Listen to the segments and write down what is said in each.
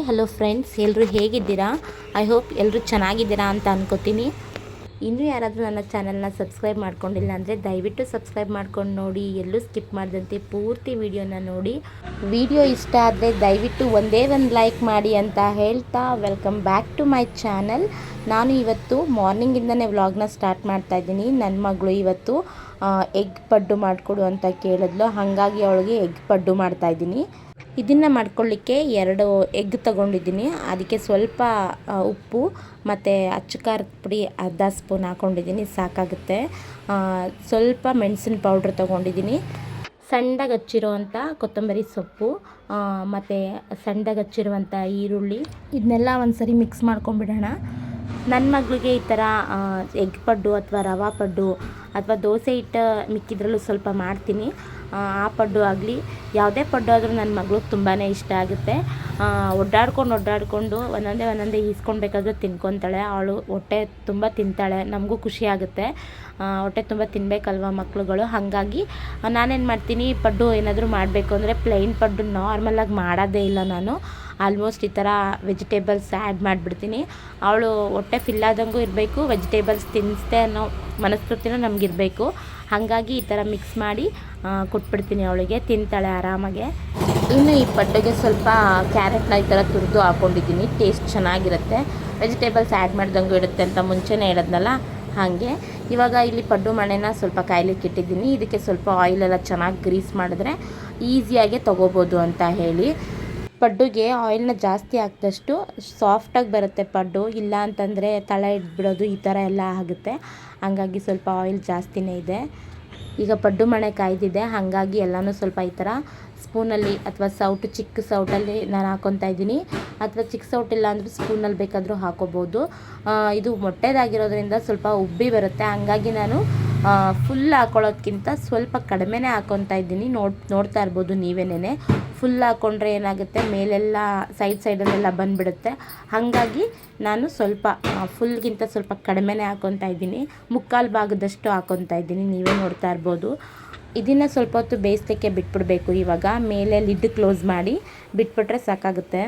Hello friends, ಎಲ್ಲರೂ ಹೇಗಿದ್ದೀರಾ? I hope ಎಲ್ಲರೂ ಚೆನ್ನಾಗಿದ್ದೀರಾ ಅಂತ ಅನ್ಕೋತೀನಿ. ಇನ್ನೂ ಯಾರಾದರೂ ನನ್ನ ಚಾನಲ್ನ ಸಬ್ಸ್ಕ್ರೈಬ್ ಮಾಡ್ಕೊಂಡಿಲ್ಲ ಅಂದರೆ ದಯವಿಟ್ಟು ಸಬ್ಸ್ಕ್ರೈಬ್ ಮಾಡ್ಕೊಂಡು ನೋಡಿ, ಎಲ್ಲೂ ಸ್ಕಿಪ್ ಮಾಡದಂತೆ ಪೂರ್ತಿ ವಿಡಿಯೋನ ನೋಡಿ. ವಿಡಿಯೋ ಇಷ್ಟ ಆದರೆ ದಯವಿಟ್ಟು ಒಂದೇ ಒಂದು ಲೈಕ್ ಮಾಡಿ ಅಂತ ಹೇಳ್ತಾ welcome back to my channel. ನಾನು ಇವತ್ತು ಮಾರ್ನಿಂಗಿಂದನೇ ವ್ಲಾಗ್ನ ಸ್ಟಾರ್ಟ್ ಮಾಡ್ತಾ ಇದ್ದೀನಿ. ನನ್ನ ಮಗಳು ಇವತ್ತು ಎಗ್ ಪಡ್ಡು ಮಾಡಿಕೊಡು ಅಂತ ಕೇಳಿದ್ಲು, ಹಾಗಾಗಿ ಅವಳಿಗೆ ಎಗ್ ಪಡ್ಡು ಮಾಡ್ತಾಯಿದ್ದೀನಿ. ಇದನ್ನು ಮಾಡ್ಕೊಳ್ಳಿಕ್ಕೆ 2 ಎಗ್ ತೊಗೊಂಡಿದ್ದೀನಿ. ಅದಕ್ಕೆ ಸ್ವಲ್ಪ ಉಪ್ಪು ಮತ್ತು ಅಚ್ಚ ಖಾರದ ಪುಡಿ ಅರ್ಧ ಸ್ಪೂನ್ ಹಾಕ್ಕೊಂಡಿದ್ದೀನಿ, ಸಾಕಾಗುತ್ತೆ. ಸ್ವಲ್ಪ ಮೆಣಸಿನ ಪೌಡ್ರ್ ತೊಗೊಂಡಿದ್ದೀನಿ, ಸಣ್ಣದಾಗಿ ಹಚ್ಚಿರೋವಂಥ ಕೊತ್ತಂಬರಿ ಸೊಪ್ಪು ಮತ್ತು ಸಣ್ಣದಾಗಿ ಹಚ್ಚಿರುವಂಥ ಈರುಳ್ಳಿ, ಇದನ್ನೆಲ್ಲ ಒಂದು ಸರಿ ಮಿಕ್ಸ್ ಮಾಡ್ಕೊಂಬಿಡೋಣ. ನನ್ನ ಮಗಳಿಗೆ ಈ ಥರ ಎಗ್ ಪಡ್ಡು ಅಥವಾ ರವಾ ಪಡ್ಡು ಅಥವಾ ದೋಸೆ ಹಿಟ್ಟು ಮಿಕ್ಕಿದ್ರಲ್ಲೂ ಸ್ವಲ್ಪ ಮಾಡ್ತೀನಿ. ಆ ಪಡ್ಡು ಆಗಲಿ ಯಾವುದೇ ಪಡ್ಡು ಆದರೂ ನನ್ನ ಮಗಳಿಗೆ ತುಂಬಾ ಇಷ್ಟ ಆಗುತ್ತೆ. ಒಡ್ಡಾಡ್ಕೊಂಡು ಒಂದೊಂದೇ ಈಸ್ಕೊಳ್ಬೇಕಾದ್ರೂ ತಿನ್ಕೊತಾಳೆ. ಅವಳು ಹೊಟ್ಟೆ ತುಂಬ ತಿಂತಾಳೆ, ನಮಗೂ ಖುಷಿ ಆಗುತ್ತೆ. ಹೊಟ್ಟೆ ತುಂಬ ತಿನ್ನಬೇಕಲ್ವ ಮಕ್ಳುಗಳು. ಹಾಗಾಗಿ ನಾನೇನು ಮಾಡ್ತೀನಿ, ಪಡ್ಡು ಏನಾದರೂ ಮಾಡಬೇಕು ಅಂದರೆ ಪ್ಲೈನ್ ಪಡ್ಡು ನಾರ್ಮಲಾಗಿ ಮಾಡೋದೇ ಇಲ್ಲ ನಾನು. ಆಲ್ಮೋಸ್ಟ್ ಈ ಥರ ವೆಜಿಟೇಬಲ್ಸ್ ಆ್ಯಡ್ ಮಾಡಿಬಿಡ್ತೀನಿ. ಅವಳು ಹೊಟ್ಟೆ ಫಿಲ್ ಆದಂಗೂ ಇರಬೇಕು, ವೆಜಿಟೇಬಲ್ಸ್ ತಿನ್ನಿಸ್ದೆ ಅನ್ನೋ ಮನಸ್ಥಿತಿನೂ ನಮಗಿರಬೇಕು. ಹಾಗಾಗಿ ಈ ಥರ ಮಿಕ್ಸ್ ಮಾಡಿ ಕೊಟ್ಬಿಡ್ತೀನಿ, ಅವಳಿಗೆ ತಿಂತಾಳೆ ಆರಾಮಾಗೆ. ಇನ್ನು ಈ ಪಡ್ಡುಗೆ ಸ್ವಲ್ಪ ಕ್ಯಾರೆಟ್ನ ಈ ಥರ ತುರಿದು ಹಾಕ್ಕೊಂಡಿದ್ದೀನಿ, ಟೇಸ್ಟ್ ಚೆನ್ನಾಗಿರುತ್ತೆ. ವೆಜಿಟೇಬಲ್ಸ್ ಆ್ಯಡ್ ಮಾಡ್ದಂಗೂ ಇರುತ್ತೆ ಅಂತ ಮುಂಚೆನೇ ಹೇಳಿದ್ನಲ್ಲ, ಹಾಗೆ. ಇವಾಗ ಇಲ್ಲಿ ಪಡ್ಡು ಮಣೆನ ಸ್ವಲ್ಪ ಕಾಯ್ಲಿಕ್ಕೆ ಇಟ್ಟಿದ್ದೀನಿ. ಇದಕ್ಕೆ ಸ್ವಲ್ಪ ಆಯಿಲೆಲ್ಲ ಚೆನ್ನಾಗಿ ಗ್ರೀಸ್ ಮಾಡಿದ್ರೆ ಈಸಿಯಾಗೆ ತೊಗೋಬೋದು ಅಂತ ಹೇಳಿ. ಪಡ್ಡುಗೆ ಆಯಿಲ್ನ ಜಾಸ್ತಿ ಹಾಕಿದಷ್ಟು ಸಾಫ್ಟಾಗಿ ಬರುತ್ತೆ ಪಡ್ಡು, ಇಲ್ಲ ಅಂತಂದರೆ ತಳ ಹಿಡ್ಬಿಡೋದು ಈ ಥರ ಎಲ್ಲ ಆಗುತ್ತೆ. ಹಾಗಾಗಿ ಸ್ವಲ್ಪ ಆಯಿಲ್ ಜಾಸ್ತಿನೇ ಇದೆ. ಈಗ ಪಡ್ಡು ಮಣೆ ಕಾಯ್ದಿದೆ, ಹಾಗಾಗಿ ಎಲ್ಲನೂ ಸ್ವಲ್ಪ ಈ ಥರ ಸ್ಪೂನಲ್ಲಿ ಅಥವಾ ಚಿಕ್ಕ ಸೌಟಲ್ಲಿ ನಾನು ಹಾಕ್ಕೊತಾ ಇದ್ದೀನಿ. ಅಥವಾ ಚಿಕ್ಕ ಸೌಟಿಲ್ಲ ಅಂದರೂ ಸ್ಪೂನಲ್ಲಿ ಬೇಕಾದರೂ ಹಾಕೋಬೋದು. ಇದು ಮೊಟ್ಟೆದಾಗಿರೋದ್ರಿಂದ ಸ್ವಲ್ಪ ಉಬ್ಬಿ ಬರುತ್ತೆ, ಹಾಗಾಗಿ ನಾನು ಫುಲ್ ಹಾಕೊಳ್ಳೋದ್ಕಿಂತ ಸ್ವಲ್ಪ ಕಡಿಮೆನೇ ಹಾಕ್ಕೊತಾ ಇದ್ದೀನಿ. ನೋಡ್ತಾ ಇರ್ಬೋದು ನೀವೇನೇ. ಫುಲ್ ಹಾಕ್ಕೊಂಡ್ರೆ ಏನಾಗುತ್ತೆ, ಮೇಲೆಲ್ಲ ಸೈಡಲ್ಲೆಲ್ಲ ಬಂದುಬಿಡುತ್ತೆ. ಹಾಗಾಗಿ ನಾನು ಸ್ವಲ್ಪ ಫುಲ್ಗಿಂತ ಸ್ವಲ್ಪ ಕಡಿಮೆನೇ ಹಾಕ್ಕೊತಾ ಇದ್ದೀನಿ. ಮುಕ್ಕಾಲು ಭಾಗದಷ್ಟು ಹಾಕ್ಕೊತಾ ಇದ್ದೀನಿ, ನೀವೇ ನೋಡ್ತಾ ಇರ್ಬೋದು. ಇದನ್ನು ಸ್ವಲ್ಪ ಹೊತ್ತು ಬೇಯಿಸಲಿಕ್ಕೆ ಬಿಟ್ಬಿಡಬೇಕು. ಇವಾಗ ಮೇಲೆ ಲಿಡ್ ಕ್ಲೋಸ್ ಮಾಡಿ ಬಿಟ್ಬಿಟ್ರೆ ಸಾಕಾಗುತ್ತೆ.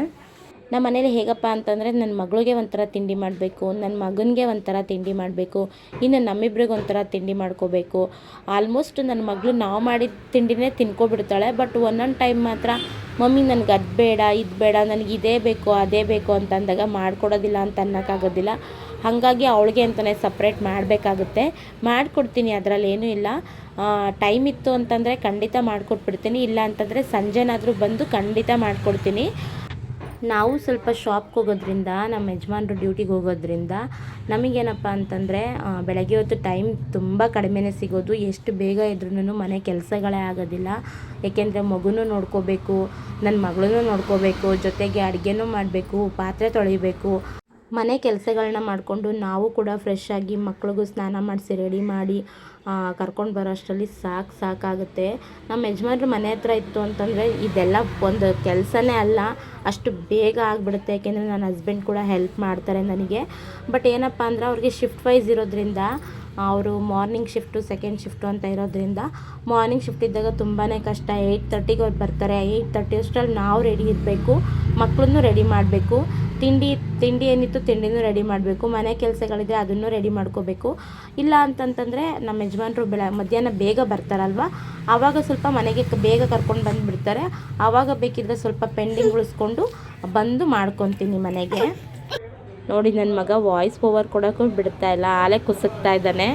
ನಮ್ಮ ಮನೇಲಿ ಹೇಗಪ್ಪ ಅಂತಂದರೆ, ನನ್ನ ಮಗಳಿಗೆ ಒಂಥರ ತಿಂಡಿ ಮಾಡಬೇಕು, ನನ್ನ ಮಗನಿಗೆ ಒಂಥರ ತಿಂಡಿ ಮಾಡಬೇಕು, ಇನ್ನು ನಮ್ಮಿಬ್ರಿಗೆ ಒಂಥರ ತಿಂಡಿ ಮಾಡ್ಕೋಬೇಕು. ಆಲ್ಮೋಸ್ಟ್ ನನ್ನ ಮಗಳು ನಾವು ಮಾಡಿದ ತಿಂಡಿನೇ ತಿನ್ಕೊಬಿಡ್ತಾಳೆ. ಬಟ್ ಒಂದೊಂದು ಟೈಮ್ ಮಾತ್ರ ಮಮ್ಮಿ ನನಗೆ ಅದು ಬೇಡ ಇದು ಬೇಡ, ನನಗೆ ಇದೇ ಬೇಕು ಅದೇ ಬೇಕು ಅಂತ ಅಂದಾಗ ಮಾಡಿಕೊಡೋದಿಲ್ಲ ಅಂತ ಅನ್ನೋಕ್ಕಾಗೋದಿಲ್ಲ. ಹಾಗಾಗಿ ಅವಳಿಗೆ ಅಂತಲೇ ಸಪ್ರೇಟ್ ಮಾಡಬೇಕಾಗುತ್ತೆ. ಮಾಡಿಕೊಡ್ತೀನಿ, ಅದರಲ್ಲೇನೂ ಇಲ್ಲ. ಟೈಮ್ ಇತ್ತು ಅಂತಂದರೆ ಖಂಡಿತ ಮಾಡಿಕೊಟ್ಬಿಡ್ತೀನಿ, ಇಲ್ಲ ಅಂತಂದರೆ ಸಂಜೆನಾದರೂ ಬಂದು ಖಂಡಿತ ಮಾಡಿಕೊಡ್ತೀನಿ. ನಾವು ಸ್ವಲ್ಪ ಶಾಪ್ಗೆ ಹೋಗೋದ್ರಿಂದ, ನಮ್ಮ ಯಜಮಾನ್ರು ಡ್ಯೂಟಿಗೆ ಹೋಗೋದ್ರಿಂದ ನಮಗೇನಪ್ಪ ಅಂತಂದರೆ ಬೆಳಗ್ಗೆ ಹೊತ್ತು ಟೈಮ್ ತುಂಬ ಕಡಿಮೆನೇ ಸಿಗೋದು. ಎಷ್ಟು ಬೇಗ ಇದ್ರೂ ಮನೆ ಕೆಲಸಗಳೇ ಆಗೋದಿಲ್ಲ. ಏಕೆಂದರೆ ಮಗುನೂ ನೋಡ್ಕೋಬೇಕು, ನನ್ನ ಮಗಳನ್ನೂ ನೋಡ್ಕೋಬೇಕು, ಜೊತೆಗೆ ಅಡುಗೆನೂ ಮಾಡಬೇಕು, ಪಾತ್ರೆ ತೊಳಿಬೇಕು. ಮನೆ ಕೆಲಸಗಳನ್ನ ಮಾಡಿಕೊಂಡು ನಾವು ಕೂಡ ಫ್ರೆಶ್ ಆಗಿ ಮಕ್ಳಿಗೂ ಸ್ನಾನ ಮಾಡಿಸಿ ರೆಡಿ ಮಾಡಿ ಕರ್ಕೊಂಡು ಬರೋ ಅಷ್ಟರಲ್ಲಿ ಸಾಕಾಗುತ್ತೆ. ನಮ್ಮ ಯಜಮಾನ್ರು ಮನೆ ಹತ್ರ ಇತ್ತು ಅಂತಂದರೆ ಇದೆಲ್ಲ ಒಂದು ಕೆಲಸನೇ ಅಲ್ಲ, ಅಷ್ಟು ಬೇಗ ಆಗಿಬಿಡುತ್ತೆ. ಯಾಕೆಂದರೆ ನನ್ನ ಹಸ್ಬೆಂಡ್ ಕೂಡ ಹೆಲ್ಪ್ ಮಾಡ್ತಾರೆ ನನಗೆ. ಬಟ್ ಏನಪ್ಪ ಅಂದರೆ ಅವ್ರಿಗೆ ಶಿಫ್ಟ್ ವೈಸ್ ಇರೋದ್ರಿಂದ, ಅವರು ಮಾರ್ನಿಂಗ್ ಶಿಫ್ಟು ಸೆಕೆಂಡ್ ಶಿಫ್ಟು ಅಂತ ಇರೋದ್ರಿಂದ, ಮಾರ್ನಿಂಗ್ ಶಿಫ್ಟ್ ಇದ್ದಾಗ ತುಂಬಾ ಕಷ್ಟ. 8:30ಗೆ ಅವ್ರು ಬರ್ತಾರೆ. 8:30 ಅಷ್ಟರಲ್ಲಿ ನಾವು ರೆಡಿ ಇರಬೇಕು, ಮಕ್ಕಳನ್ನೂ ರೆಡಿ ಮಾಡಬೇಕು, ತಿಂಡಿ ಏನಿತ್ತು ತಿಂಡಿನೂ ರೆಡಿ ಮಾಡಬೇಕು, ಮನೆ ಕೆಲಸಗಳಿದೆ ಅದನ್ನು ರೆಡಿ ಮಾಡ್ಕೋಬೇಕು. ಇಲ್ಲ ಅಂತಂತಂದರೆ ನಮ್ಮ ಯಜಮಾನ್ರು ಮಧ್ಯಾಹ್ನ ಬೇಗ ಬರ್ತಾರಲ್ವ, ಆವಾಗ ಸ್ವಲ್ಪ ಮನೆಗೆ ಬೇಗ ಕರ್ಕೊಂಡು ಬಂದುಬಿಡ್ತಾರೆ. ಆವಾಗ ಬೇಕಿದ್ರೆ ಸ್ವಲ್ಪ ಪೆಂಡಿಂಗ್ ಉಳಿಸ್ಕೊಂಡು ಬಂದು ಮಾಡ್ಕೊತೀನಿ ಮನೆಗೆ. ನೋಡಿ, ನನ್ನ ಮಗ ವಾಯ್ಸ್ ಓವರ್ ಕೊಡೋಕ್ಕೂ ಬಿಡ್ತಾ ಇಲ್ಲ, ಆಲೇ ಕುಸುಕ್ತಾ ಇದ್ದಾನೆ.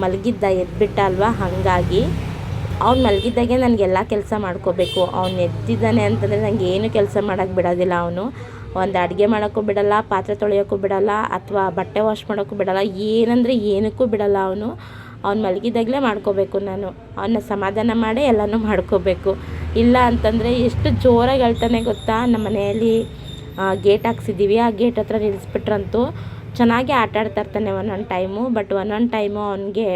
ಮಲಗಿದ್ದ ಎದ್ಬಿಟ್ಟ ಅಲ್ವಾ, ಹಾಗಾಗಿ ಅವ್ನು ಮಲಗಿದ್ದಾಗೆ ನನಗೆಲ್ಲ ಕೆಲಸ ಮಾಡ್ಕೋಬೇಕು. ಅವ್ನು ಎದ್ದಿದ್ದಾನೆ ಅಂತಂದರೆ ನನಗೆ ಏನು ಕೆಲಸ ಮಾಡೋಕ್ಕೆ ಬಿಡೋದಿಲ್ಲ. ಅವನು ಒಂದು ಅಡುಗೆ ಮಾಡೋಕ್ಕೂ ಬಿಡಲ್ಲ, ಪಾತ್ರೆ ತೊಳೆಯೋಕ್ಕೂ ಬಿಡಲ್ಲ, ಅಥವಾ ಬಟ್ಟೆ ವಾಶ್ ಮಾಡೋಕ್ಕೂ ಬಿಡಲ್ಲ, ಏನಂದರೆ ಏನಕ್ಕೂ ಬಿಡಲ್ಲ. ಅವ್ನು ಮಲಗಿದಾಗಲೇ ಮಾಡ್ಕೋಬೇಕು. ನಾನು ಅವನ್ನ ಸಮಾಧಾನ ಮಾಡಿ ಎಲ್ಲನೂ ಮಾಡ್ಕೋಬೇಕು. ಇಲ್ಲ ಅಂತಂದರೆ ಎಷ್ಟು ಜೋರಾಗಿ ಹೇಳ್ತಾನೆ ಗೊತ್ತಾ. ನಮ್ಮ ಮನೆಯಲ್ಲಿ ಗೇಟ್ ಹಾಕ್ಸಿದ್ದೀವಿ, ಆ ಗೇಟ್ ಹತ್ರ ನಿಲ್ಲಿಸ್ಬಿಟ್ರಂತೂ ಚೆನ್ನಾಗಿ ಆಟಾಡ್ತಾ ಇರ್ತಾನೆ ಒಂದೊಂದು ಟೈಮು. ಬಟ್ ಒಂದೊಂದು ಟೈಮು ಅವನಿಗೆ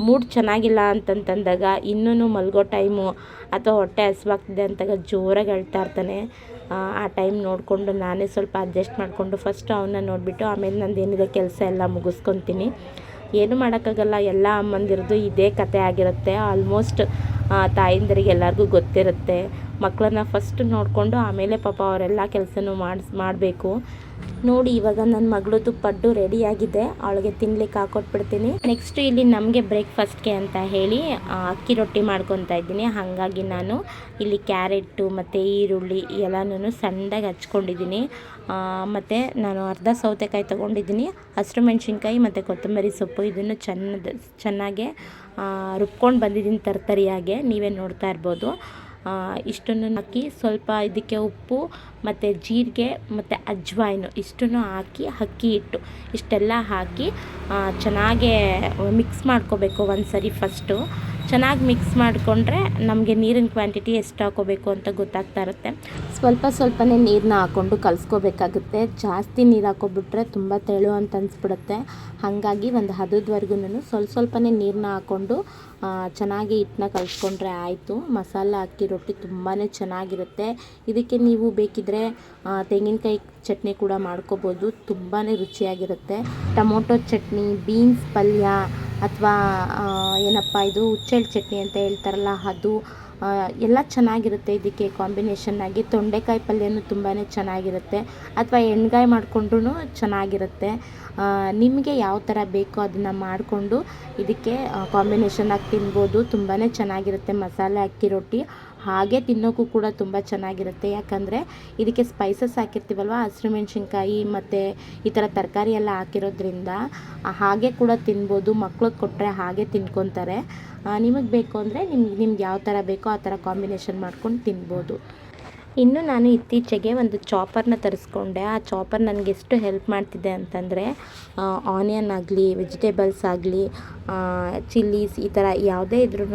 ಮೂಡ್ ಚೆನ್ನಾಗಿಲ್ಲ ಅಂತಂತಂದಾಗ, ಇನ್ನೂ ಮಲಗೋ ಟೈಮು ಅಥವಾ ಹೊಟ್ಟೆ ಹಸಿವಾಗ್ತಿದೆ ಅಂತಾಗ ಜೋರಾಗಿ ಹೇಳ್ತಾ ಇರ್ತಾನೆ. ಆ ಟೈಮ್ ನೋಡಿಕೊಂಡು ನಾನೇ ಸ್ವಲ್ಪ ಅಡ್ಜಸ್ಟ್ ಮಾಡಿಕೊಂಡು ಫಸ್ಟ್ ಅವನ್ನ ನೋಡಿಬಿಟ್ಟು ಆಮೇಲೆ ನಂದು ಏನಿದೆ ಕೆಲಸ ಎಲ್ಲ ಮುಗಿಸ್ಕೊತೀನಿ. ಏನು ಮಾಡೋಕ್ಕಾಗಲ್ಲ, ಎಲ್ಲ ಅಮ್ಮಂದಿರದು ಇದೇ ಕತೆ ಆಗಿರುತ್ತೆ. ಆಲ್ಮೋಸ್ಟ್ ತಾಯಿಂದರಿಗೆ ಎಲ್ಲರಿಗೂ ಗೊತ್ತಿರುತ್ತೆ. ಮಕ್ಕಳನ್ನ ಫಸ್ಟ್ ನೋಡಿಕೊಂಡು ಆಮೇಲೆ ಪಾಪ ಅವರೆಲ್ಲ ಕೆಲಸನೂ ಮಾಡಬೇಕು. ನೋಡಿ ಇವಾಗ ನನ್ನ ಮಗಳದ್ದು ಪಡ್ಡು ರೆಡಿಯಾಗಿದೆ, ಅವಳಿಗೆ ತಿನ್ಲಿಕ್ಕೆ ಹಾಕೊಟ್ಬಿಡ್ತೀನಿ. ನೆಕ್ಸ್ಟ್ ಇಲ್ಲಿ ನಮಗೆ ಬ್ರೇಕ್ಫಾಸ್ಟ್ಗೆ ಅಂತ ಹೇಳಿ ಅಕ್ಕಿ ರೊಟ್ಟಿ ಮಾಡ್ಕೊತಾ ಇದ್ದೀನಿ. ಹಾಗಾಗಿ ನಾನು ಇಲ್ಲಿ ಕ್ಯಾರೆಟು ಮತ್ತು ಈರುಳ್ಳಿ ಎಲ್ಲನೂ ಸಣ್ಣದಾಗಿ ಹಚ್ಕೊಂಡಿದ್ದೀನಿ. ಮತ್ತು ನಾನು ಅರ್ಧ ಸೌತೆಕಾಯಿ ತೊಗೊಂಡಿದ್ದೀನಿ, ಹಸಿರು ಮೆಣಸಿನ್ಕಾಯಿ ಮತ್ತು ಕೊತ್ತಂಬರಿ ಸೊಪ್ಪು ಇದನ್ನು ಚೆನ್ನಾಗೆ ರುಬ್ಕೊಂಡು ಬಂದಿದ್ದೀನಿ ತರ್ತರಿಯಾಗೆ, ನೀವೇ ನೋಡ್ತಾ ಇರ್ಬೋದು. ಇಷ್ಟನ್ನು ಹಾಕಿ ಸ್ವಲ್ಪ ಇದಕ್ಕೆ ಉಪ್ಪು ಮತ್ತು ಜೀರಿಗೆ ಮತ್ತು ಅಜ್ವಾಯಿನು ಇಷ್ಟನ್ನು ಹಾಕಿ ಅಕ್ಕಿ ಹಿಟ್ಟು ಇಷ್ಟೆಲ್ಲ ಹಾಕಿ ಚೆನ್ನಾಗೇ ಮಿಕ್ಸ್ ಮಾಡ್ಕೋಬೇಕು ಒಂದು ಸರಿ. ಫಸ್ಟು ಚೆನ್ನಾಗಿ ಮಿಕ್ಸ್ ಮಾಡಿಕೊಂಡ್ರೆ ನಮಗೆ ನೀರಿನ ಕ್ವಾಂಟಿಟಿ ಎಷ್ಟು ಹಾಕೋಬೇಕು ಅಂತ ಗೊತ್ತಾಗ್ತಾ ಇರುತ್ತೆ. ಸ್ವಲ್ಪನೇ ನೀರನ್ನ ಹಾಕ್ಕೊಂಡು ಕಲಿಸ್ಕೋಬೇಕಾಗುತ್ತೆ. ಜಾಸ್ತಿ ನೀರು ಹಾಕೊಬಿಟ್ರೆ ತುಂಬ ತೆಳು ಅಂತ ಅನಿಸ್ಬಿಡುತ್ತೆ. ಹಾಗಾಗಿ ಒಂದು ಹದದವರೆಗೂ ಸ್ವಲ್ಪನೇ ನೀರನ್ನ ಹಾಕ್ಕೊಂಡು ಚೆನ್ನಾಗಿ ಹಿಟ್ಟನ್ನ ಕಲಿಸ್ಕೊಂಡ್ರೆ ಆಯಿತು. ಮಸಾಲ ಅಕ್ಕಿ ರೊಟ್ಟಿ ತುಂಬಾ ಚೆನ್ನಾಗಿರುತ್ತೆ. ಇದಕ್ಕೆ ನೀವು ಬೇಕಿದ್ದರೆ ತೆಂಗಿನಕಾಯಿ ಚಟ್ನಿ ಕೂಡ ಮಾಡ್ಕೋಬೋದು, ತುಂಬಾ ರುಚಿಯಾಗಿರುತ್ತೆ. ಟೊಮೊಟೊ ಚಟ್ನಿ, ಬೀನ್ಸ್ ಪಲ್ಯ ಅಥವಾ ಏನಪ್ಪ ಇದು ಹುಚ್ಚೆಳ್ಳು ಚಟ್ನಿ ಅಂತ ಹೇಳ್ತಾರಲ್ಲ ಅದು ಎಲ್ಲ ಚೆನ್ನಾಗಿರುತ್ತೆ. ಇದಕ್ಕೆ ಕಾಂಬಿನೇಷನ್ನಾಗಿ ತೊಂಡೆಕಾಯಿ ಪಲ್ಯನೂ ತುಂಬಾ ಚೆನ್ನಾಗಿರುತ್ತೆ, ಅಥವಾ ಎಣ್ಗಾಯಿ ಮಾಡಿಕೊಂಡ್ರೂ ಚೆನ್ನಾಗಿರುತ್ತೆ. ನಿಮಗೆ ಯಾವ ಥರ ಬೇಕೋ ಅದನ್ನು ಮಾಡಿಕೊಂಡು ಇದಕ್ಕೆ ಕಾಂಬಿನೇಷನ್ನಾಗಿ ತಿನ್ಬೋದು. ತುಂಬಾ ಚೆನ್ನಾಗಿರುತ್ತೆ ಮಸಾಲೆ ಅಕ್ಕಿ ರೊಟ್ಟಿ. ಹಾಗೆ ತಿನ್ನೋಕ್ಕೂ ಕೂಡ ತುಂಬ ಚೆನ್ನಾಗಿರುತ್ತೆ, ಯಾಕಂದರೆ ಇದಕ್ಕೆ ಸ್ಪೈಸಸ್ ಹಾಕಿರ್ತೀವಲ್ವ, ಹಸಿರು ಮೆಣಸಿನ್ಕಾಯಿ ಮತ್ತು ಈ ಥರ ತರಕಾರಿ ಎಲ್ಲ ಹಾಕಿರೋದ್ರಿಂದ ಹಾಗೆ ಕೂಡ ತಿನ್ಬೋದು. ಮಕ್ಳಿಗೆ ಕೊಟ್ಟರೆ ಹಾಗೆ ತಿನ್ಕೊತಾರೆ. ನಿಮಗೆ ಬೇಕು ಅಂದರೆ ನಿಮ್ಗೆ ಯಾವ ಥರ ಬೇಕೋ ಆ ಥರ ಕಾಂಬಿನೇಷನ್ ಮಾಡ್ಕೊಂಡು ತಿನ್ಬೋದು. ಇನ್ನು ನಾನು ಇತ್ತೀಚೆಗೆ ಒಂದು ಚಾಪರ್ನ ತರಿಸ್ಕೊಂಡೆ. ಆ ಚಾಪರ್ ನನಗೆ ಎಷ್ಟು ಹೆಲ್ಪ್ ಮಾಡ್ತಿದೆ ಅಂತಂದರೆ ಆನಿಯನ್ ಆಗಲಿ, ವೆಜಿಟೇಬಲ್ಸ್ ಆಗಲಿ, ಚಿಲ್ಲೀಸ್ ಈ ಥರ ಯಾವುದೇ ಇದ್ರೂ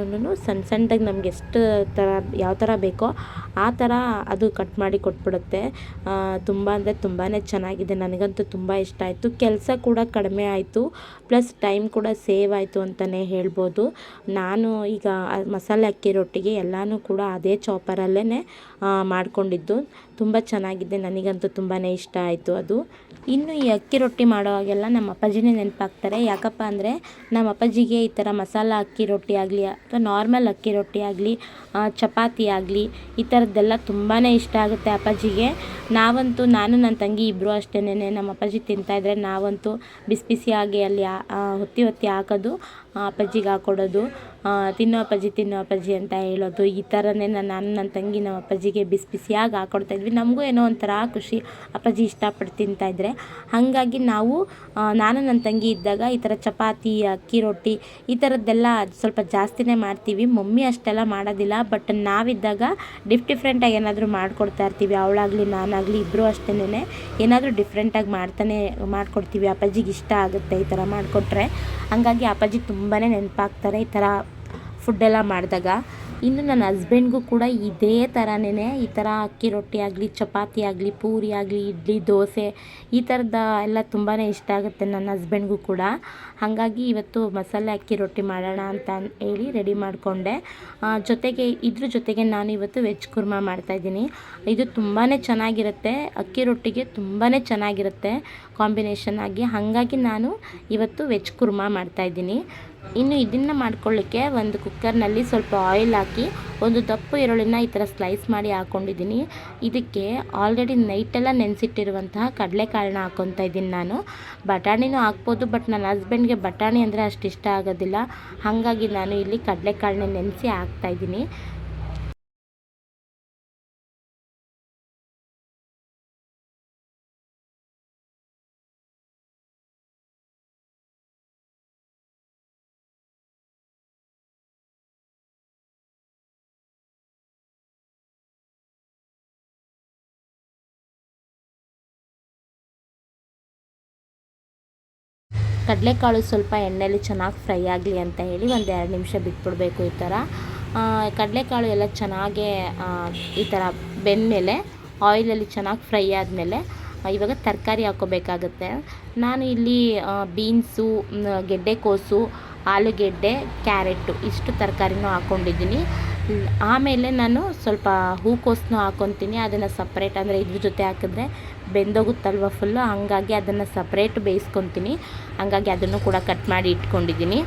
ಸಣ್ಣದಾಗಿ ನಮಗೆ ಎಷ್ಟು ಥರ ಯಾವ ಥರ ಬೇಕೋ ಆ ಥರ ಅದು ಕಟ್ ಮಾಡಿ ಕೊಟ್ಬಿಡುತ್ತೆ. ತುಂಬ ಅಂದರೆ ತುಂಬಾ ಚೆನ್ನಾಗಿದೆ, ನನಗಂತೂ ತುಂಬ ಇಷ್ಟ ಆಯಿತು. ಕೆಲಸ ಕೂಡ ಕಡಿಮೆ ಆಯಿತು, ಪ್ಲಸ್ ಟೈಮ್ ಕೂಡ ಸೇವ್ ಆಯಿತು ಅಂತಲೇ ಹೇಳ್ಬೋದು. ನಾನು ಈಗ ಮಸಾಲೆ ಅಕ್ಕಿ ರೊಟ್ಟಿಗೆ ಎಲ್ಲನೂ ಕೂಡ ಅದೇ ಚಾಪರಲ್ಲೇ ಮಾಡ್ಕೊಂಡಿದ್ದು. ತುಂಬ ಚೆನ್ನಾಗಿದೆ, ನನಗಂತೂ ತುಂಬಾ ಇಷ್ಟ ಆಯಿತು ಅದು. ಇನ್ನು ಈ ಅಕ್ಕಿ ರೊಟ್ಟಿ ಮಾಡೋವಾಗೆಲ್ಲ ನಮ್ಮ ಅಪ್ಪಾಜಿನೇ ನೆನಪಾಗ್ತಾರೆ. ಯಾಕಪ್ಪ ಅಂದರೆ ನಮ್ಮ ಅಪ್ಪಾಜಿಗೆ ಈ ಥರ ಮಸಾಲ ಅಕ್ಕಿ ರೊಟ್ಟಿ ಆಗಲಿ ಅಥವಾ ನಾರ್ಮಲ್ ಅಕ್ಕಿ ರೊಟ್ಟಿ ಆಗಲಿ, ಚಪಾತಿ ಆಗಲಿ, ಈ ಥರದ್ದೆಲ್ಲ ತುಂಬಾ ಇಷ್ಟ ಆಗುತ್ತೆ ಅಪ್ಪಾಜಿಗೆ. ನಾನು ನನ್ನ ತಂಗಿ ಇಬ್ಬರು ಅಷ್ಟೇನೆ, ನಮ್ಮ ಅಪ್ಪಾಜಿ ತಿಂತಾಯಿದ್ರೆ ನಾವಂತೂ ಬಿಸಿಯಾಗಿ ಅಲ್ಲಿ ಹೊತ್ತಿ ಹಾಕೋದು, ಅಪ್ಪಾಜಿಗೆ ಹಾಕ್ಕೊಡೋದು, ತಿನ್ನೋ ಅಪ್ಪಾಜಿ ಅಂತ ಹೇಳೋದು. ಈ ಥರನೇ ನಾನು ನನ್ನ ತಂಗಿ ನಮ್ಮ ಅಪ್ಪಾಜಿಗೆ ಬಿಸಿಯಾಗಿ ಹಾಕ್ಕೊಡ್ತಾಯಿದ್ವಿ. ನಮಗೂ ಏನೋ ಒಂಥರ ಖುಷಿ, ಅಪ್ಪಾಜಿ ಇಷ್ಟಪಟ್ಟು ತಿಂತಾಯಿದ್ರೆ. ಹಾಗಾಗಿ ನಾನು ನನ್ನ ತಂಗಿ ಇದ್ದಾಗ ಈ ಥರ ಚಪಾತಿ, ಅಕ್ಕಿ ರೊಟ್ಟಿ ಈ ಥರದ್ದೆಲ್ಲ ಸ್ವಲ್ಪ ಜಾಸ್ತಿನೇ ಮಾಡ್ತೀವಿ. ಮಮ್ಮಿ ಅಷ್ಟೆಲ್ಲ ಮಾಡೋದಿಲ್ಲ, ಬಟ್ ನಾವಿದ್ದಾಗ ಡಿಫ್ರೆಂಟಾಗಿ ಏನಾದರೂ ಮಾಡ್ಕೊಡ್ತಾ ಇರ್ತೀವಿ. ಅವಳಾಗಲಿ ನಾನಾಗಲಿ ಇಬ್ಬರು ಅಷ್ಟೇನೆ ಏನಾದರೂ ಡಿಫ್ರೆಂಟಾಗಿ ಮಾಡ್ಕೊಡ್ತೀವಿ. ಅಪ್ಪಾಜಿಗೆ ಇಷ್ಟ ಆಗುತ್ತೆ ಈ ಥರ ಮಾಡಿಕೊಟ್ರೆ. ಹಾಗಾಗಿ ಅಪ್ಪಾಜಿ ತುಂಬಾ ನೆನಪಾಗ್ತಾರೆ ಈ ಥರ ಫುಡ್ಡೆಲ್ಲ ಮಾಡಿದಾಗ. ಇನ್ನು ನನ್ನ ಹಸ್ಬೆಂಡ್ಗೂ ಕೂಡ ಇದೇ ಥರನೇ ಈ ಥರ ಅಕ್ಕಿ ರೊಟ್ಟಿ ಆಗಲಿ, ಚಪಾತಿ ಆಗಲಿ, ಪೂರಿ ಆಗಲಿ, ಇಡ್ಲಿ, ದೋಸೆ ಈ ಥರದ ಎಲ್ಲ ತುಂಬಾ ಇಷ್ಟ ಆಗುತ್ತೆ ನನ್ನ ಹಸ್ಬೆಂಡ್ಗೂ ಕೂಡ. ಹಾಗಾಗಿ ಇವತ್ತು ಮಸಾಲೆ ಅಕ್ಕಿ ರೊಟ್ಟಿ ಮಾಡೋಣ ಅಂತ ಹೇಳಿ ರೆಡಿ ಮಾಡಿಕೊಂಡೆ. ಇದ್ರ ಜೊತೆಗೆ ನಾನು ಇವತ್ತು ವೆಜ್ ಕುರ್ಮಾ ಮಾಡ್ತಾಯಿದ್ದೀನಿ. ಇದು ತುಂಬಾ ಚೆನ್ನಾಗಿರುತ್ತೆ, ಅಕ್ಕಿ ರೊಟ್ಟಿಗೆ ತುಂಬಾ ಚೆನ್ನಾಗಿರುತ್ತೆ ಕಾಂಬಿನೇಷನ್ ಆಗಿ. ಹಾಗಾಗಿ ನಾನು ಇವತ್ತು ವೆಜ್ ಕುರ್ಮಾ ಮಾಡ್ತಾಯಿದ್ದೀನಿ. ಇನ್ನು ಇದನ್ನು ಮಾಡ್ಕೊಳ್ಳಿಕ್ಕೆ ಒಂದು ಕುಕ್ಕರ್ನಲ್ಲಿ ಸ್ವಲ್ಪ ಆಯಿಲ್ ಹಾಕಿ ಒಂದು ದಪ್ಪ ಈರುಳ್ಳಿನ ಈ ಥರ ಸ್ಲೈಸ್ ಮಾಡಿ ಹಾಕ್ಕೊಂಡಿದ್ದೀನಿ. ಇದಕ್ಕೆ ಆಲ್ರೆಡಿ ನೈಟೆಲ್ಲ ನೆನೆಸಿಟ್ಟಿರುವಂತಹ ಕಡಲೆಕಾಳನ್ನ ಹಾಕ್ಕೊತಾ ಇದ್ದೀನಿ ನಾನು. ಬಟಾಣಿನೂ ಹಾಕ್ಬೋದು, ಬಟ್ ನನ್ನ ಹಸ್ಬೆಂಡ್ಗೆ ಬಟಾಣಿ ಅಂದರೆ ಅಷ್ಟು ಇಷ್ಟ ಆಗೋದಿಲ್ಲ. ಹಾಗಾಗಿ ನಾನು ಇಲ್ಲಿ ಕಡಲೆಕಾಳನ್ನ ನೆನೆಸಿ ಹಾಕ್ತಾಯಿದ್ದೀನಿ. ಕಡಲೆಕಾಳು ಸ್ವಲ್ಪ ಎಣ್ಣೆಯಲ್ಲಿ ಚೆನ್ನಾಗಿ ಫ್ರೈ ಆಗಲಿ ಅಂತ ಹೇಳಿ ಒಂದು 2 ನಿಮಿಷ ಬಿಟ್ಬಿಡಬೇಕು. ಈ ಥರ ಕಡಲೆಕಾಳು ಎಲ್ಲ ಚೆನ್ನಾಗೇ ಈ ಥರ ಬೆಂದಮೇಲೆ ಆಯಿಲಲ್ಲಿ ಚೆನ್ನಾಗಿ ಫ್ರೈ ಆದಮೇಲೆ ಇವಾಗ ತರಕಾರಿ ಹಾಕ್ಕೋಬೇಕಾಗುತ್ತೆ. ನಾನು ಇಲ್ಲಿ ಬೀನ್ಸು, ಗೆಡ್ಡೆಕೋಸು, ಆಲೂಗೆಡ್ಡೆ, ಕ್ಯಾರೆಟು ಇಷ್ಟು ತರಕಾರಿನೂ ಹಾಕ್ಕೊಂಡಿದ್ದೀನಿ. ಆಮೇಲೆ ನಾನು ಸ್ವಲ್ಪ ಹೂಕೋಸನ್ನು ಹಾಕ್ಕೊತೀನಿ. ಅದನ್ನು ಸಪ್ರೇಟ್, ಅಂದರೆ ಇದ್ರ ಜೊತೆ ಹಾಕಿದ್ರೆ ಬೆಂದೋಗುತ್ತಲ್ವ ಫುಲ್ಲು, ಹಾಗಾಗಿ ಅದನ್ನು ಸಪ್ರೇಟ್ ಬೇಯಿಸ್ಕೊತೀನಿ. ಹಾಗಾಗಿ ಅದನ್ನು ಕೂಡ ಕಟ್ ಮಾಡಿ ಇಟ್ಕೊಂಡಿದ್ದೀನಿ.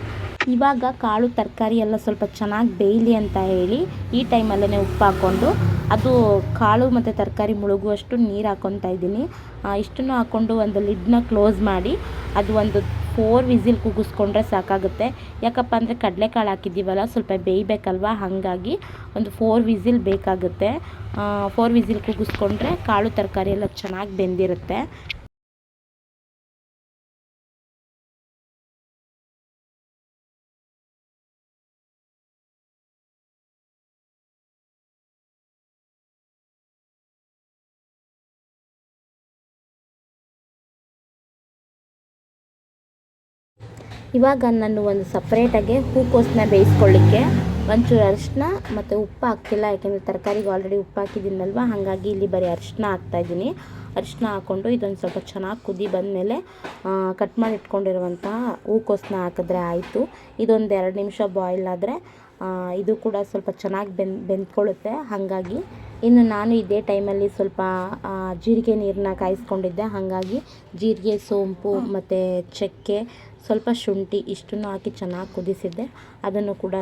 ಇವಾಗ ಕಾಳು ತರಕಾರಿ ಎಲ್ಲ ಸ್ವಲ್ಪ ಚೆನ್ನಾಗಿ ಬೇಯಲಿ ಅಂತ ಹೇಳಿ ಈ ಟೈಮಲ್ಲೇ ಉಪ್ಪು ಹಾಕ್ಕೊಂಡು ಅದು ಕಾಳು ಮತ್ತು ತರಕಾರಿ ಮುಳುಗುವಷ್ಟು ನೀರು ಹಾಕ್ಕೊತಾ ಇದ್ದೀನಿ. ಇಷ್ಟನ್ನು ಹಾಕ್ಕೊಂಡು ಒಂದು ಲಿಡ್ನ ಕ್ಲೋಸ್ ಮಾಡಿ ಅದು ಒಂದು 4 ವಿಸಿಲ್ ಕೂಗಿಸ್ಕೊಂಡ್ರೆ ಸಾಕಾಗುತ್ತೆ. ಯಾಕಪ್ಪ ಅಂದರೆ ಕಡಲೆಕಾಳು ಹಾಕಿದ್ದೀವಲ್ಲ, ಸ್ವಲ್ಪ ಬೇಯಬೇಕಲ್ವ, ಹಾಗಾಗಿ ಒಂದು 4 ವಿಸಿಲ್ ಬೇಕಾಗುತ್ತೆ. 4 ವಿಸಿಲ್ ಕೂಗಿಸ್ಕೊಂಡ್ರೆ ಕಾಳು ತರಕಾರಿ ಎಲ್ಲ ಚೆನ್ನಾಗಿ ಬೆಂದಿರುತ್ತೆ. ಇವಾಗ ನಾನು ಒಂದು ಸಪ್ರೇಟಾಗಿ ಹೂಕೋಸನ್ನ ಬೇಯಿಸ್ಕೊಳ್ಳಿಕ್ಕೆ ಒಂಚೂರು ಅರಿಶಿನ ಮತ್ತು ಉಪ್ಪು ಹಾಕ್ತಿಲ್ಲ, ಯಾಕೆಂದರೆ ತರಕಾರಿಗೆ ಆಲ್ರೆಡಿ ಉಪ್ಪು ಹಾಕಿದ್ದೀನಲ್ವ, ಹಾಗಾಗಿ ಇಲ್ಲಿ ಬರೀ ಅರಿಶಿನ ಹಾಕ್ತಾಯಿದ್ದೀನಿ. ಅರಿಶಿನ ಹಾಕ್ಕೊಂಡು ಇದೊಂದು ಸ್ವಲ್ಪ ಚೆನ್ನಾಗಿ ಕುದಿ ಬಂದಮೇಲೆ ಕಟ್ ಮಾಡಿ ಇಟ್ಕೊಂಡಿರುವಂತಹ ಹೂಕೋಸನ್ನ ಹಾಕಿದ್ರೆ ಆಯಿತು. ಇದೊಂದು 2 ನಿಮಿಷ ಬಾಯ್ಲ್ ಆದರೆ ಇದು ಕೂಡ ಸ್ವಲ್ಪ ಚೆನ್ನಾಗಿ ಬೆಂದ್ಕೊಳ್ಳುತ್ತೆ. ಹಾಗಾಗಿ ಇನ್ನು ನಾನು ಇದೇ ಟೈಮಲ್ಲಿ ಸ್ವಲ್ಪ ಜೀರಿಗೆ ನೀರನ್ನ ಕಾಯಿಸ್ಕೊಂಡಿದ್ದೆ, ಹಾಗಾಗಿ ಜೀರಿಗೆ, ಸೋಂಪು ಮತ್ತು ಚಕ್ಕೆ, ಸ್ವಲ್ಪ ಶುಂಠಿ ಇಷ್ಟನ್ನು ಹಾಕಿ ಚೆನ್ನಾಗಿ ಕುದಿಸಿದ್ದೆ. ಅದನ್ನು ಕೂಡ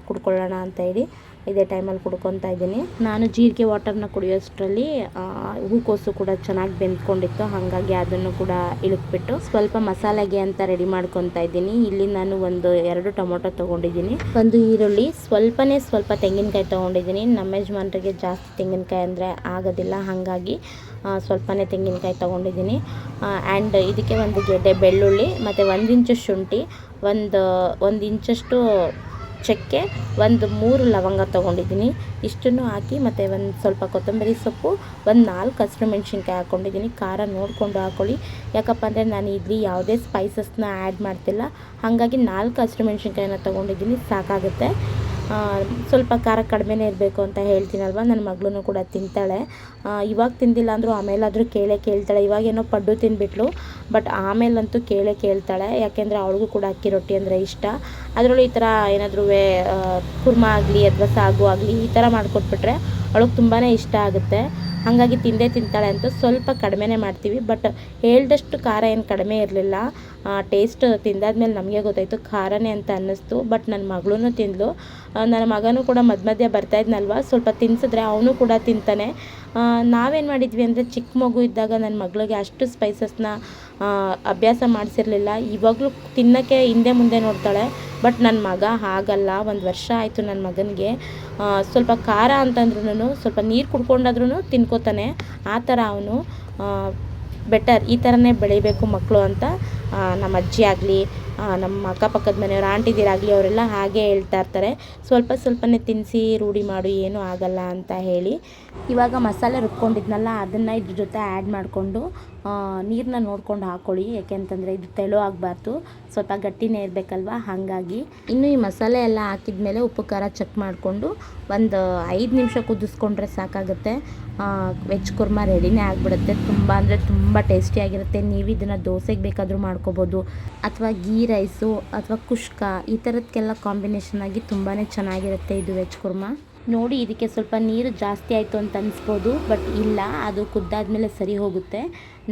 ಕುಡ್ಕೊಳ್ಳೋಣ ಅಂತ ಹೇಳಿ ಇದೇ ಟೈಮಲ್ಲಿ ಕುಡ್ಕೊತಾ ಇದ್ದೀನಿ. ನಾನು ಜೀರಿಗೆ ವಾಟರ್ನ ಕುಡಿಯೋಷ್ಟರಲ್ಲಿ ಹೂಕೋಸು ಕೂಡ ಚೆನ್ನಾಗಿ ಬೆಂದ್ಕೊಂಡಿತ್ತು, ಹಾಗಾಗಿ ಅದನ್ನು ಕೂಡ ಇಳುಕ್ಬಿಟ್ಟು ಸ್ವಲ್ಪ ಮಸಾಲೆಗೆ ಅಂತ ರೆಡಿ ಮಾಡ್ಕೊತಾ ಇದ್ದೀನಿ. ಇಲ್ಲಿ ನಾನು 2 ಟೊಮೊಟೊ ತೊಗೊಂಡಿದ್ದೀನಿ, 1 ಈರುಳ್ಳಿ, ಸ್ವಲ್ಪ ತೆಂಗಿನಕಾಯಿ ತೊಗೊಂಡಿದ್ದೀನಿ. ನಮ್ಮ ಯಜಮಾನ್ರಿಗೆ ಜಾಸ್ತಿ ತೆಂಗಿನಕಾಯಿ ಅಂದರೆ ಆಗೋದಿಲ್ಲ, ಹಾಗಾಗಿ ಸ್ವಲ್ಪನೇ ತೆಂಗಿನಕಾಯಿ ತೊಗೊಂಡಿದ್ದೀನಿ. ಆ್ಯಂಡ್ ಇದಕ್ಕೆ 1 ಗೆಡ್ಡೆ ಬೆಳ್ಳುಳ್ಳಿ ಮತ್ತು 1 ಇಂಚು ಶುಂಠಿ, ಒಂದು ಇಂಚಷ್ಟು ಚಕ್ಕೆ, 3 ಲವಂಗ ತೊಗೊಂಡಿದ್ದೀನಿ. ಇಷ್ಟನ್ನು ಹಾಕಿ ಮತ್ತು ಸ್ವಲ್ಪ ಕೊತ್ತಂಬರಿ ಸೊಪ್ಪು, 4 ಹಸಿಮೆಣ್ಸಿನ್ಕಾಯಿ ಹಾಕ್ಕೊಂಡಿದ್ದೀನಿ. ಖಾರ ನೋಡಿಕೊಂಡು ಹಾಕ್ಕೊಳ್ಳಿ, ಯಾಕಪ್ಪ ಅಂದರೆ ನಾನು ಇಲ್ಲಿ ಯಾವುದೇ ಸ್ಪೈಸಸ್ನ ಆ್ಯಡ್ ಮಾಡ್ತಿಲ್ಲ, ಹಾಗಾಗಿ 4 ಹಸಿಮೆಣ್ಸಿನ್ಕಾಯಿನ ತೊಗೊಂಡಿದ್ದೀನಿ, ಸಾಕಾಗುತ್ತೆ. ಸ್ವಲ್ಪ ಖಾರ ಕಡಿಮೆನೇ ಇರಬೇಕು ಅಂತ ಹೇಳ್ತೀನಲ್ವ, ನನ್ನ ಮಗಳೂ ಕೂಡ ತಿಂತಾಳೆ. ಇವಾಗ ತಿಂದಿಲ್ಲ ಅಂದರೂ ಆಮೇಲಾದರೂ ಕೇಳ್ತಾಳೆ. ಇವಾಗೇನೋ ಪಡ್ಡು ತಿಂದ್ಬಿಟ್ಲು, ಬಟ್ ಆಮೇಲಂತೂ ಕೇಳ್ತಾಳೆ, ಯಾಕೆಂದರೆ ಅವಳಿಗೂ ಕೂಡ ಅಕ್ಕಿ ರೊಟ್ಟಿ ಅಂದರೆ ಇಷ್ಟ. ಅದರಲ್ಲೂ ಈ ಥರ ಏನಾದರೂ ಕುರ್ಮಾ ಆಗಲಿ ಅಥವಾ ಸಾಗು ಆಗಲಿ ಈ ಥರ ಮಾಡಿಕೊಟ್ಬಿಟ್ರೆ ಅವಳಿಗೆ ತುಂಬಾ ಇಷ್ಟ ಆಗುತ್ತೆ. ಹಾಗಾಗಿ ತಿಂತಾಳೆ ಅಂತ ಸ್ವಲ್ಪ ಕಡಿಮೆನೇ ಮಾಡ್ತೀವಿ, ಬಟ್ ಹೇಳ್ದಷ್ಟು ಖಾರ ಏನು ಕಡಿಮೆ ಇರಲಿಲ್ಲ. ಟೇಸ್ಟ್ ತಿಂದಾದ್ಮೇಲೆ ನಮಗೆ ಗೊತ್ತಾಯಿತು ಖಾರನೇ ಅಂತ ಅನ್ನಿಸ್ತು. ಬಟ್ ನನ್ನ ಮಗಳೂ ತಿಂದಳು. ನನ್ನ ಮಗನೂ ಕೂಡ ಮಧ್ಯೆ ಬರ್ತಾಯಿದ್ನಲ್ವ, ಸ್ವಲ್ಪ ತಿನ್ಸಿದ್ರೆ ಅವನು ಕೂಡ ತಿಂತಾನೆ. ನಾವೇನು ಮಾಡಿದ್ವಿ ಅಂದರೆ ಚಿಕ್ಕ ಮಗು ಇದ್ದಾಗ ನನ್ನ ಮಗಳಿಗೆ ಅಷ್ಟು ಸ್ಪೈಸಸ್ನ ಅಭ್ಯಾಸ ಮಾಡಿಸಿರಲಿಲ್ಲ. ಇವಾಗಲೂ ತಿನ್ನೋಕ್ಕೆ ಹಿಂದೆ ಮುಂದೆ ನೋಡ್ತಾಳೆ, ಬಟ್ ನನ್ನ ಮಗ ಹಾಗಲ್ಲ. 1 ವರ್ಷ ಆಯಿತು ನನ್ನ ಮಗನಿಗೆ. ಸ್ವಲ್ಪ ಖಾರ ಅಂತಂದ್ರೂ ಸ್ವಲ್ಪ ನೀರು ಕುಡ್ಕೊಂಡಾದ್ರೂ ತಿನ್ಕೋತಾನೆ. ಆ ಥರ ಅವನು ಬೆಟರ್, ಈ ಥರನೇ ಬೆಳಿಬೇಕು ಮಕ್ಕಳು ಅಂತ ನಮ್ಮ ಅಜ್ಜಿ ಆಗಲಿ, ನಮ್ಮ ಅಕ್ಕಪಕ್ಕದ ಮನೆಯವರು ಆಂಟಿದಿರಾಗಲಿ ಅವರೆಲ್ಲ ಹಾಗೆ ಹೇಳ್ತಾ ಇರ್ತಾರೆ. ಸ್ವಲ್ಪನೇ ತಿನ್ನಿಸಿ ರೂಢಿ ಮಾಡು, ಏನೂ ಆಗಲ್ಲ ಅಂತ ಹೇಳಿ. ಇವಾಗ ಮಸಾಲೆ ರುಬ್ಕೊಂಡಿದ್ನಲ್ಲ, ಅದನ್ನು ಇದ್ರ ಜೊತೆ ಆ್ಯಡ್ ಮಾಡಿಕೊಂಡು ನೀರನ್ನ ನೋಡ್ಕೊಂಡು ಹಾಕ್ಕೊಳ್ಳಿ, ಯಾಕೆಂತಂದರೆ ಇದು ತೆಳು ಆಗಬಾರ್ದು, ಸ್ವಲ್ಪ ಗಟ್ಟಿನೇ ಇರಬೇಕಲ್ವ, ಹಾಗಾಗಿ. ಇನ್ನು ಈ ಮಸಾಲೆ ಎಲ್ಲ ಹಾಕಿದ್ಮೇಲೆ ಉಪ್ಪು ಖಾರ ಚೆಕ್ ಮಾಡಿಕೊಂಡು 5 ನಿಮಿಷ ಕುದಿಸ್ಕೊಂಡ್ರೆ ಸಾಕಾಗುತ್ತೆ. ವೆಜ್ ಕುರ್ಮಾ ರೆಡಿನೇ ಆಗಿಬಿಡುತ್ತೆ. ತುಂಬ ಅಂದರೆ ತುಂಬ ಟೇಸ್ಟಿಯಾಗಿರುತ್ತೆ. ನೀವು ಇದನ್ನು ದೋಸೆಗೆ ಬೇಕಾದರೂ ಮಾಡ್ಕೋಬೋದು, ಅಥವಾ ಗೀ ರೈಸು ಅಥವಾ ಕುಷ್ಕ ಈ ಥರದಕ್ಕೆಲ್ಲ ಕಾಂಬಿನೇಷನ್ ಆಗಿ ತುಂಬಾ ಚೆನ್ನಾಗಿರುತ್ತೆ ಇದು ವೆಜ್ ಕುರ್ಮಾ. ನೋಡಿ, ಇದಕ್ಕೆ ಸ್ವಲ್ಪ ನೀರು ಜಾಸ್ತಿ ಆಯಿತು ಅಂತ ಅನಿಸ್ಬೋದು, ಬಟ್ ಇಲ್ಲ, ಅದು ಕುದ್ದಾದ್ಮೇಲೆ ಸರಿ ಹೋಗುತ್ತೆ.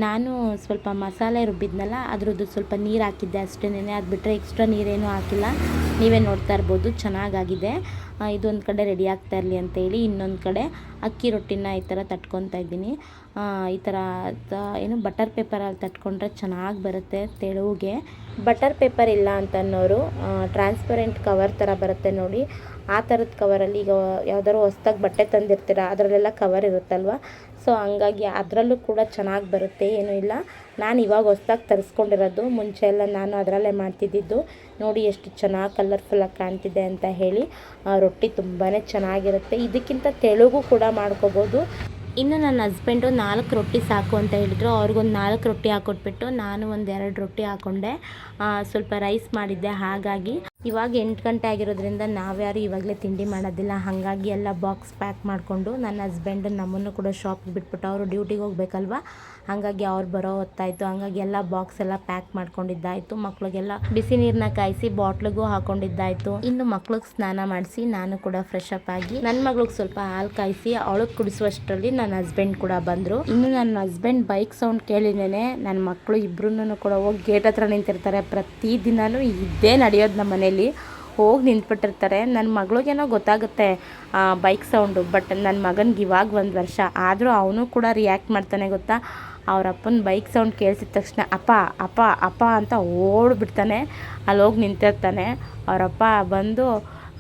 ನಾನು ಸ್ವಲ್ಪ ಮಸಾಲೆ ರುಬ್ಬಿದ್ನಲ್ಲ, ಅದ್ರದ್ದು ಸ್ವಲ್ಪ ನೀರು ಹಾಕಿದ್ದೆ ಅಷ್ಟೇನೆ, ಅದು ಬಿಟ್ಟರೆ ಎಕ್ಸ್ಟ್ರಾ ನೀರೇನೂ ಹಾಕಿಲ್ಲ. ನೀವೇ ನೋಡ್ತಾ ಇರ್ಬೋದು, ಚೆನ್ನಾಗಾಗಿದೆ. ಇದೊಂದು ಕಡೆ ರೆಡಿ ಆಗ್ತಾ ಇರಲಿ ಅಂತೇಳಿ ಇನ್ನೊಂದು ಕಡೆ ಅಕ್ಕಿ ರೊಟ್ಟಿನ ಈ ಥರ ತಟ್ಕೊತಾ ಇದ್ದೀನಿ. ಈ ಥರ ಏನು ಬಟರ್ ಪೇಪರಲ್ಲಿ ತಟ್ಕೊಂಡ್ರೆ ಚೆನ್ನಾಗಿ ಬರುತ್ತೆ ತೆಳುಗೆ. ಬಟರ್ ಪೇಪರ್ ಇಲ್ಲ ಅಂತ ಅನ್ನೋರು ಟ್ರಾನ್ಸ್ಪರೆಂಟ್ ಕವರ್ ಥರ ಬರುತ್ತೆ ನೋಡಿ, ಆ ಥರದ ಕವರಲ್ಲಿ ಈಗ ಯಾವ್ದಾದ್ರು ಹೊಸ್ದಾಗಿ ಬಟ್ಟೆ ತಂದಿರ್ತೀರ, ಅದರಲ್ಲೆಲ್ಲ ಕವರ್ ಇರುತ್ತಲ್ವ, ಸೊ ಹಂಗಾಗಿ ಅದರಲ್ಲೂ ಕೂಡ ಚೆನ್ನಾಗಿ ಬರುತ್ತೆ, ಏನೂ ಇಲ್ಲ. ನಾನು ಇವಾಗ ಹೊಸ್ದಾಗಿ ತರಿಸ್ಕೊಂಡಿರೋದು, ಮುಂಚೆ ಎಲ್ಲ ನಾನು ಅದರಲ್ಲೇ ಮಾಡ್ತಿದ್ದಿದ್ದು. ನೋಡಿ ಎಷ್ಟು ಚೆನ್ನಾಗಿ ಕಲರ್ಫುಲ್ಲಾಗಿ ಕಾಣ್ತಿದೆ ಅಂತ ಹೇಳಿ. ರೊಟ್ಟಿ ತುಂಬಾ ಚೆನ್ನಾಗಿರುತ್ತೆ. ಇದಕ್ಕಿಂತ ತೆಳುಗೂ ಕೂಡ ಮಾಡ್ಕೋಬೋದು. ಇನ್ನು ನನ್ನ ಹಸ್ಬೆಂಡು 4 ರೊಟ್ಟಿ ಸಾಕು ಅಂತ ಹೇಳಿದ್ರು. ಅವ್ರಿಗೊಂದು 4 ರೊಟ್ಟಿ ಹಾಕ್ಕೊಟ್ಬಿಟ್ಟು ನಾನು 2 ರೊಟ್ಟಿ ಹಾಕ್ಕೊಂಡೆ. ಸ್ವಲ್ಪ ರೈಸ್ ಮಾಡಿದ್ದೆ. ಹಾಗಾಗಿ ಇವಾಗ 8 ಗಂಟೆ ಆಗಿರೋದ್ರಿಂದ ನಾವ್ಯಾರು ಇವಾಗಲೇ ತಿಂಡಿ ಮಾಡೋದಿಲ್ಲ. ಹಾಗಾಗಿ ಎಲ್ಲ ಬಾಕ್ಸ್ ಪ್ಯಾಕ್ ಮಾಡಿಕೊಂಡು ನನ್ನ ಹಸ್ಬೆಂಡ್ ನಮ್ಮನ್ನು ಕೂಡ ಶಾಪಿಗೆ ಬಿಟ್ಬಿಟ್ಟು ಅವರು ಡ್ಯೂಟಿಗೆ ಹೋಗ್ಬೇಕಲ್ವ, ಹಾಗಾಗಿ ಅವ್ರು ಬರೋ ಹೊತ್ತಾಯಿತು. ಹಾಗಾಗಿ ಎಲ್ಲ ಬಾಕ್ಸ್ ಎಲ್ಲ ಪ್ಯಾಕ್ ಮಾಡ್ಕೊಂಡಿದ್ದಾಯಿತು. ಮಕ್ಳಿಗೆಲ್ಲ ಬಿಸಿ ನೀರನ್ನ ಕಾಯಿಸಿ ಬಾಟ್ಲಿಗೂ ಹಾಕೊಂಡಿದ್ದಾಯಿತು. ಇನ್ನು ಮಕ್ಳಿಗೆ ಸ್ನಾನ ಮಾಡಿಸಿ ನಾನು ಕೂಡ ಫ್ರೆಶ್ ಅಪ್ ಆಗಿ ನನ್ನ ಮಗಳಿಗೆ ಸ್ವಲ್ಪ ಹಾಲು ಕಾಯಿಸಿ ಅವಳಿಗೆ ಕುಡಿಸುವಷ್ಟರಲ್ಲಿ ನನ್ನ ಹಸ್ಬೆಂಡ್ ಕೂಡ ಬಂದರು. ಇನ್ನು ನನ್ನ ಹಸ್ಬೆಂಡ್ ಬೈಕ್ ಸೌಂಡ್ ಕೇಳಿನೇನೆ ನನ್ನ ಮಕ್ಕಳು ಇಬ್ಬರೂ ಕೂಡ ಹೋಗಿ ಗೇಟ್ ಹತ್ರ ನಿಂತಿರ್ತಾರೆ. ಪ್ರತಿದಿನವೂ ಇದೇ ನಡೆಯೋದು ನಮ್ಮ ಮನೇಲಿ. ಮನೇಲಿ ಹೋಗಿ ನಿಂತ್ಬಿಟ್ಟಿರ್ತಾರೆ. ನನ್ನ ಮಗಳಿಗೇನೋ ಗೊತ್ತಾಗುತ್ತೆ ಬೈಕ್ ಸೌಂಡು, ಬಟ್ ನನ್ನ ಮಗನಿಗೆ ಇವಾಗ 1 ವರ್ಷ ಆದರೂ ಅವನು ಕೂಡ ರಿಯಾಕ್ಟ್ ಮಾಡ್ತಾನೆ ಗೊತ್ತಾ. ಅವ್ರ ಅಪ್ಪನ ಬೈಕ್ ಸೌಂಡ್ ಕೇಳಿಸಿದ ತಕ್ಷಣ ಅಪ್ಪ ಅಪ್ಪ ಅಪ್ಪ ಅಂತ ಓಡ್ಬಿಡ್ತಾನೆ, ಅಲ್ಲಿ ಹೋಗಿ ನಿಂತಿರ್ತಾನೆ. ಅವರಪ್ಪ ಬಂದು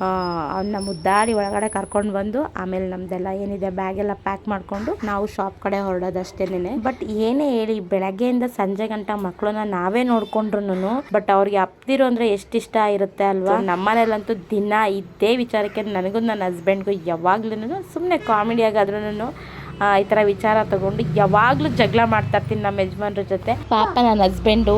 ಅವನ್ನ ಮುದ್ದಾಡಿ ಒಳಗಡೆ ಕರ್ಕೊಂಡು ಬಂದು ಆಮೇಲೆ ನಮ್ಮದೆಲ್ಲ ಏನಿದೆ ಬ್ಯಾಗೆಲ್ಲ ಪ್ಯಾಕ್ ಮಾಡಿಕೊಂಡು ನಾವು ಶಾಪ್ ಕಡೆ ಹೊರಡೋದಷ್ಟೇನೆ. ಬಟ್ ಏನೇ ಹೇಳಿ ಬೆಳಗ್ಗೆಯಿಂದ ಸಂಜೆ ಗಂಟ ಮಕ್ಕಳನ್ನ ನಾವೇ ನೋಡ್ಕೊಂಡ್ರು ಬಟ್ ಅವ್ರಿಗೆ ಅಪ್ದಿರೋ ಅಂದರೆ ಎಷ್ಟು ಇಷ್ಟ ಇರುತ್ತೆ ಅಲ್ವಾ. ನಮ್ಮನೇಲಂತೂ ದಿನ ಇದೇ ವಿಚಾರಕ್ಕೆ ನನಗೂ ನನ್ನ ಹಸ್ಬೆಂಡ್ಗೂ ಯಾವಾಗ್ಲೂ ಸುಮ್ಮನೆ ಕಾಮಿಡಿಯಾಗಾದ್ರೂ ಈ ಥರ ವಿಚಾರ ತಗೊಂಡು ಯಾವಾಗಲೂ ಜಗಳ ಮಾಡ್ತಾಯಿರ್ತೀನಿ ನಮ್ಮ ಯಜಮಾನ್ರ ಜೊತೆ. ಪಾಪ ನನ್ನ ಹಸ್ಬೆಂಡು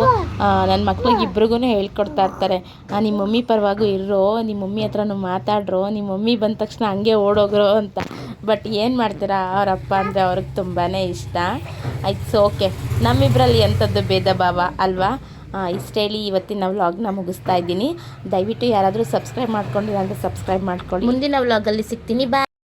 ನನ್ನ ಮಕ್ಳಿಗೆ ಇಬ್ರಿಗೂ ಹೇಳ್ಕೊಡ್ತಾ ಇರ್ತಾರೆ, ನಿಮ್ಮ ಮಮ್ಮಿ ಪರವಾಗೂ ಇರೋ, ನಿಮ್ಮ ಮಮ್ಮಿ ಹತ್ರನೂ ಮಾತಾಡ್ರೋ, ನಿಮ್ಮ ಮಮ್ಮಿ ಬಂದ ತಕ್ಷಣ ಹಂಗೆ ಓಡೋಗ್ರೋ ಅಂತ. ಬಟ್ ಏನು ಮಾಡ್ತೀರಾ, ಅವರಪ್ಪ ಅಂದರೆ ಅವ್ರಿಗೆ ತುಂಬಾ ಇಷ್ಟ. ಇಟ್ಸ್ ಓಕೆ, ನಮ್ಮಿಬ್ಬರಲ್ಲಿ ಎಂಥದ್ದು ಭೇದ ಭಾವ ಅಲ್ವಾ. ಇಷ್ಟು ಹೇಳಿ ಇವತ್ತಿನ ವ್ಲಾಗ್ನ ಮುಗಿಸ್ತಾ ಇದ್ದೀನಿ. ದಯವಿಟ್ಟು ಯಾರಾದರೂ ಸಬ್ಸ್ಕ್ರೈಬ್ ಮಾಡ್ಕೊಂಡಿಲ್ಲ ಅಂದರೆ ಸಬ್ಸ್ಕ್ರೈಬ್ ಮಾಡ್ಕೊಳ್ಳಿ. ಮುಂದಿನ ವ್ಲಾಗಲ್ಲಿ ಸಿಗ್ತೀನಿ. ಬಾಯ್.